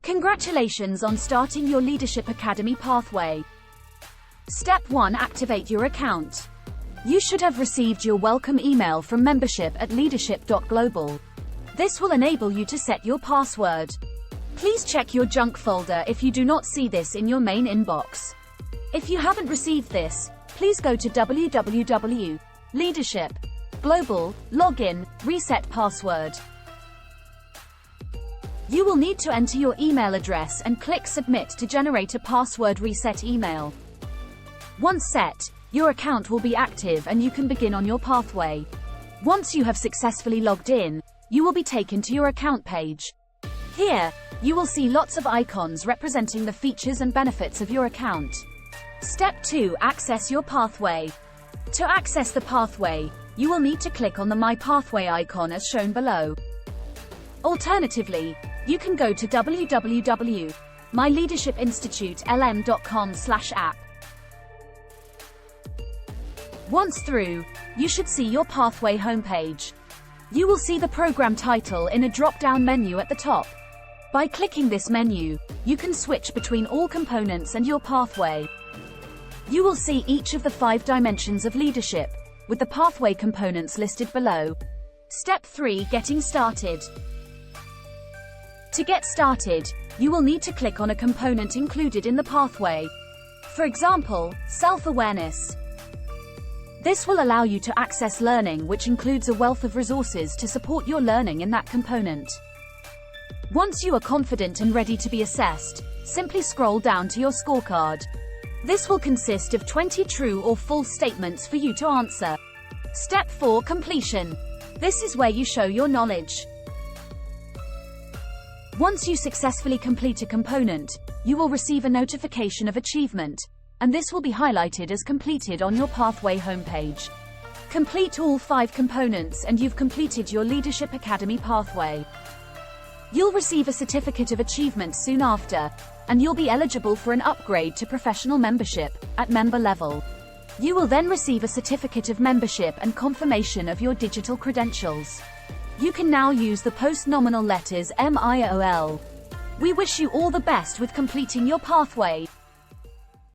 Congratulations on starting your Leadership Academy pathway. Step 1. Activate your account. You should have received your welcome email from membership@leadership.global. This will enable you to set your password. Please check your junk folder if you do not see this in your main inbox. If you haven't received this, please go to www.leadership.global, login, reset password. You will need to enter your email address and click Submit to generate a password reset email. Once set, your account will be active and you can begin on your pathway. Once you have successfully logged in, you will be taken to your account page. Here, you will see lots of icons representing the features and benefits of your account. Step 2. Access your pathway. To access the pathway, you will need to click on the My Pathway icon as shown below. Alternatively, you can go to www.myleadershipinstitutelm.com/app. Once through, you should see your pathway homepage. You will see the program title in a drop-down menu at the top. By clicking this menu, you can switch between all components and your pathway. You will see each of the 5 dimensions of leadership, with the pathway components listed below. Step 3. Getting started. To get started, you will need to click on a component included in the pathway. For example, self-awareness. This will allow you to access learning, which includes a wealth of resources to support your learning in that component. Once you are confident and ready to be assessed, simply scroll down to your scorecard. This will consist of 20 true or false statements for you to answer. Step 4. Completion. This is where you show your knowledge. Once you successfully complete a component, you will receive a notification of achievement, and this will be highlighted as completed on your pathway homepage. Complete all 5 components and you've completed your Leadership Academy pathway. You'll receive a certificate of achievement soon after, and you'll be eligible for an upgrade to professional membership at member level. You will then receive a certificate of membership and confirmation of your digital credentials. You can now use the post-nominal letters MIOL. We wish you all the best with completing your pathway.